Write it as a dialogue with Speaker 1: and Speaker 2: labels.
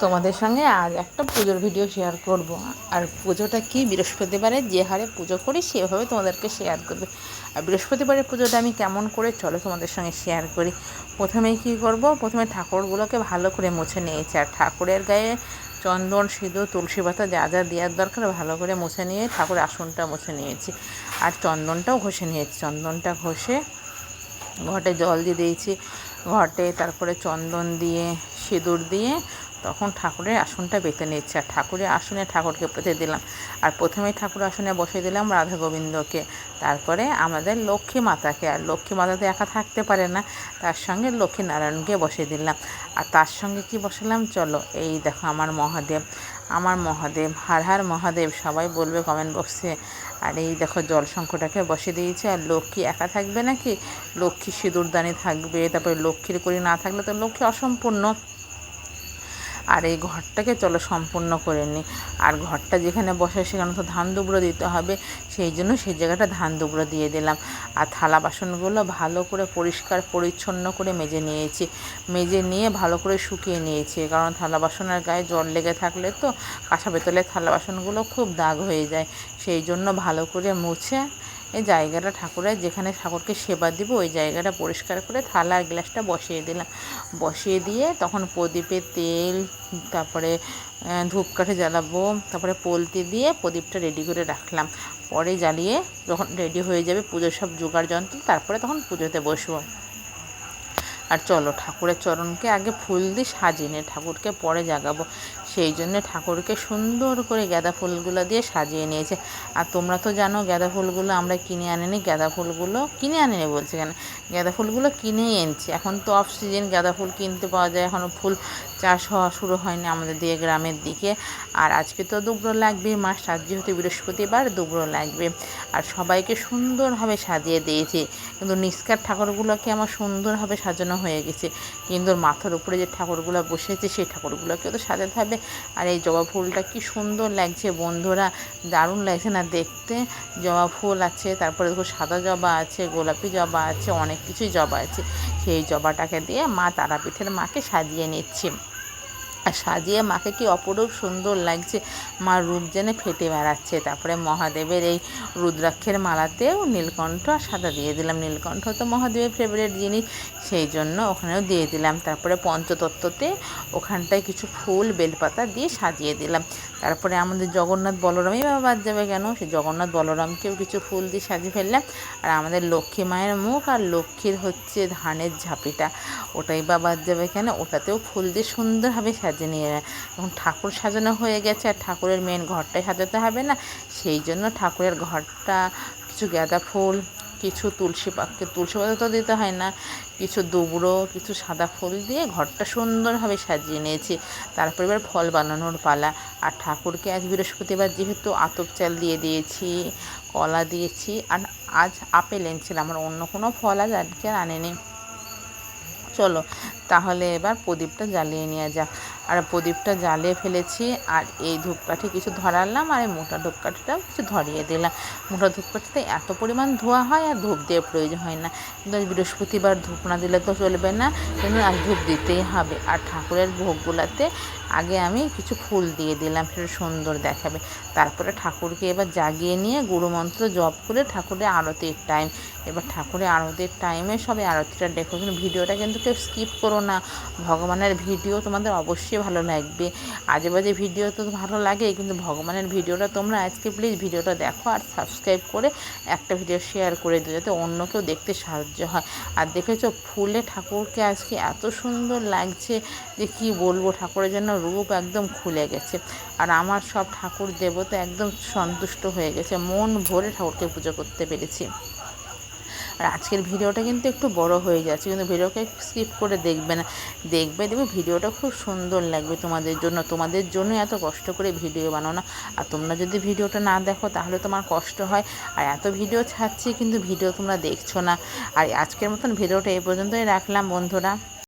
Speaker 1: তোমাদের সঙ্গে আজ একটা পুজোর ভিডিও শেয়ার করব। আর পুজোটা কি, বৃহস্পতিবারে যে হারে পুজো করি সেভাবে তোমাদেরকে শেয়ার করবে। আর বৃহস্পতিবারের পুজোটা আমি কেমন করে চলো তোমাদের সঙ্গে শেয়ার করি। প্রথমেই কি করব, প্রথমে ঠাকুরগুলোকে ভালো করে মুছে নিয়েছি। আর ঠাকুরের গায়ে চন্দন, সিঁদুর, তুলসী পাতা যা যা দেওয়ার দরকার ভালো করে মুছে নিয়ে ঠাকুরের আসনটা মুছে নিয়েছি। আর চন্দনটাও ঘষে নিয়েছি। চন্দনটা ঘষে ঘটে জল দিয়ে দিয়েছি ঘটে, তারপরে চন্দন দিয়ে সিঁদুর দিয়ে তখন ঠাকুরের আসনটা বেঁধে নিচ্ছে। আর ঠাকুরের আসনে ঠাকুরকে পেতে দিলাম। আর প্রথমেই ঠাকুর আসনে বসে দিলাম রাধা গোবিন্দকে, তারপরে আমাদের লক্ষ্মী মাতাকে। আর লক্ষ্মী মাতা তো একা থাকতে পারে না, তার সঙ্গে লক্ষ্মী নারায়ণকে বসে দিলাম। আর তার সঙ্গে কি বসালাম, চলো এই দেখো আমার মহাদেব, আমার মহাদেব, হার হার মহাদেব সবাই বলবে কমেন্ট বক্সে। আর এই দেখো জল শঙ্খটাকে বসে দিয়েছে। আর লক্ষ্মী একা থাকবে নাকি, লক্ষ্মী সিঁদুরদানি থাকবে, তারপরে লক্ষ্মীর করি না থাকলে তো লক্ষ্মী অসম্পূর্ণ। আর এই ঘরটাকে চলো সম্পূর্ণ করে নিই। আর ঘরটা যেখানে বসে সেখানে তো ধান দুবড়ো দিতে হবে, সেই জন্য সেই জায়গাটা ধান দুবড়ো দিয়ে দিলাম। আর থালা বাসনগুলো ভালো করে পরিষ্কার পরিচ্ছন্ন করে মেজে নিয়েছি। মেজে নিয়ে ভালো করে শুকিয়ে নিয়েছি, কারণ থালা বাসনের গায়ে জল লেগে থাকলে তো কাঁচা পেতলের থালা বাসনগুলো খুব দাগ হয়ে যায়। সেই জন্য ভালো করে মুছে এই জায়গাটা, ঠাকুরের যেখানে ঠাকুরকে সেবা দিব ওই জায়গাটা পরিষ্কার করে থালা আর গ্লাসটা বসিয়ে দিলাম। বসিয়ে দিয়ে তখন প্রদীপে তেল, তারপরে ধূপকাঠি জ্বালাবো, তারপরে পলতি দিয়ে প্রদীপটা রেডি করে রাখলাম। পরে জ্বালিয়ে যখন রেডি হয়ে যাবে পুজোর সব জোগাড় যন্ত্র, তারপরে তখন পুজোতে বসবো। আর চলো ঠাকুরের চরণকে আগে ফুল দিয়ে সাজিয়ে নিয়ে ঠাকুরকে পরে জাগাবো। সেই জন্য ঠাকুরকে সুন্দর করে গাঁদা ফুলগুলো দিয়ে সাজিয়ে নিয়েছে। আর তোমরা তো জানো গাঁদা ফুলগুলো আমরা কিনে আনিনি, গাঁদা ফুলগুলো কিনে আনিনি বলছি কেন, গাঁদা ফুলগুলো কিনেই এনেছি। এখন তো অফ সিজন গাঁদা ফুল কিনতে পাওয়া যায়, এখনও ফুল চাষ হওয়া শুরু হয়নি আমাদের দিয়ে গ্রামের দিকে। আর আজকে তো দুবড়ো লাগবে, মাস আজ যেহেতু বৃহস্পতিবার দুবড়ো লাগবে। আর সবাইকে সুন্দরভাবে সাজিয়ে দিয়েছি, কিন্তু নিষ্কার ঠাকুরগুলোকে আমার সুন্দরভাবে সাজানো হয়ে গেছে। কিন্তু মাথার উপরে যে ঠাকুরগুলো বসেছে সেই ঠাকুরগুলোকেও তো সাজাতে হবে। আর এই জবা ফুলটা কি সুন্দর লাগছে বন্ধুরা, দারুণ লাগছে না দেখতে। জবা ফুল আছে, তারপরে দেখো সাদা জবা আছে, গোলাপি জবা আছে, অনেক কিছুই জবা আছে। সেই জবাটাকে দিয়ে মা তারাপীঠের মাকে সাজিয়ে নিচ্ছি। আর সাজিয়ে মাকে কি অপরূপ সুন্দর লাগছে, মা রূপ যেন ফেটে বেড়াচ্ছে। তারপরে মহাদেবের এই রুদ্রাক্ষের মালাতেও নীলকণ্ঠ আর সাদা দিয়ে দিলাম। নীলকণ্ঠ তো মহাদেবের ফেভারিট জিনিস, সেই জন্য ওখানেও দিয়ে দিলাম। তারপরে পঞ্চতত্ত্বতে ওখানটায় কিছু ফুল বেলপাতা দিয়ে সাজিয়ে দিলাম। তারপরে আমাদের জগন্নাথ বলরামই বা বাদ যাবে কেন, সেই জগন্নাথ বলরামকেও কিছু ফুল দিয়ে সাজিয়ে ফেললাম। আর আমাদের লক্ষ্মী মায়ের মুখ আর লক্ষ্মীর হচ্ছে ধানের ঝাঁপিটা, ওটাই বা বাদ যাবে কেন, ওটাতেও ফুল দিয়ে সুন্দরভাবে সাজিয়ে নিয়ে এখন ঠাকুর সাজানো হয়ে গেছে। আর ঠাকুরের মেন ঘরটাই সাজাতে হবে না, সেই জন্য ঠাকুরের ঘরটা কিছু গাঁদা ফুল, কিছু তুলসী পাতা তো দিতে হয় না, কিছু দুবড়ো, কিছু সাদা ফুল দিয়ে ঘরটা সুন্দরভাবে সাজিয়ে নিয়েছি। তারপর এবার ফল বানানোর পালা। আর ঠাকুরকে আজ বৃহস্পতিবার যেহেতু আতপ চাল দিয়ে দিয়েছি, কলা দিয়েছি, আর আজ আপেল এনেছিলাম, আমার অন্য কোনো ফল আজ আজকে আর আনেনি। চলো তাহলে এবার প্রদীপটা জ্বালিয়ে নেওয়া যাক। আর প্রদীপটা জ্বালিয়ে ফেলেছি। আর এই ধূপকাঠি কিছু ধরালাম, আর এই মোটা ধূপকাঠিটাও কিছু ধরিয়ে দিলাম। মোটা ধূপকাঠিতে এত পরিমাণ ধোয়া হয় আর ধূপ দিয়ে প্রয়োজন হয় না, কিন্তু আজ বৃহস্পতিবার ধূপ না দিলে তো চলবে না, কিন্তু আজ ধূপ দিতেই হবে। আর ঠাকুরের ভোগগুলাতে আগে আমি কিছু ফুল দিয়ে দিলাম, সেটা সুন্দর দেখাবে। তারপরে ঠাকুরকে এবার জাগিয়ে নিয়ে গুরুমন্ত্র জপ করে ঠাকুরের আরতির টাইম। এবার ঠাকুরের আরতির টাইমে সবাই আরতিটা দেখো, কিন্তু ভিডিওটা কিন্তু কেউ স্কিপ করো না। ভগবানের ভিডিও তোমাদের অবশ্যই ভালো লাগবে। আজে বাজে ভিডিও তো ভালো লাগে, কিন্তু ভগবানের ভিডিওটা তোমরা আজকে প্লিজ ভিডিওটা দেখো আর সাবস্ক্রাইব করে একটা ভিডিও শেয়ার করে দিও, যাতে অন্য কেউ দেখতে সাহায্য হয়। আর দেখেছো ফুলে ঠাকুরকে আজকে এত সুন্দর লাগছে যে কি বলবো, ঠাকুরের জন্য রূপ একদম খুলে গেছে। আর আমার সব ঠাকুর দেবতা একদম সন্তুষ্ট হয়ে গেছে, মন ভরে ঠাকুরকে পুজো করতে পেরেছি। আর আজকের ভিডিওটা কিন্তু একটু বড় হয়ে যাচ্ছে, কিন্তু ভিডিওকে স্কিপ করে দেখবে না, দেখবে ভিডিওটা খুব সুন্দর লাগবে তোমাদের জন্য এত কষ্ট করে ভিডিও বানানো। আর তোমরা যদি ভিডিওটা না দেখো তাহলে তোমার কষ্ট হয়। আর এত ভিডিও ছাড়ছি কিন্তু ভিডিও তোমরা দেখছো না। আর আজকের মতন ভিডিওটা এই পর্যন্তই রাখলাম বন্ধুরা।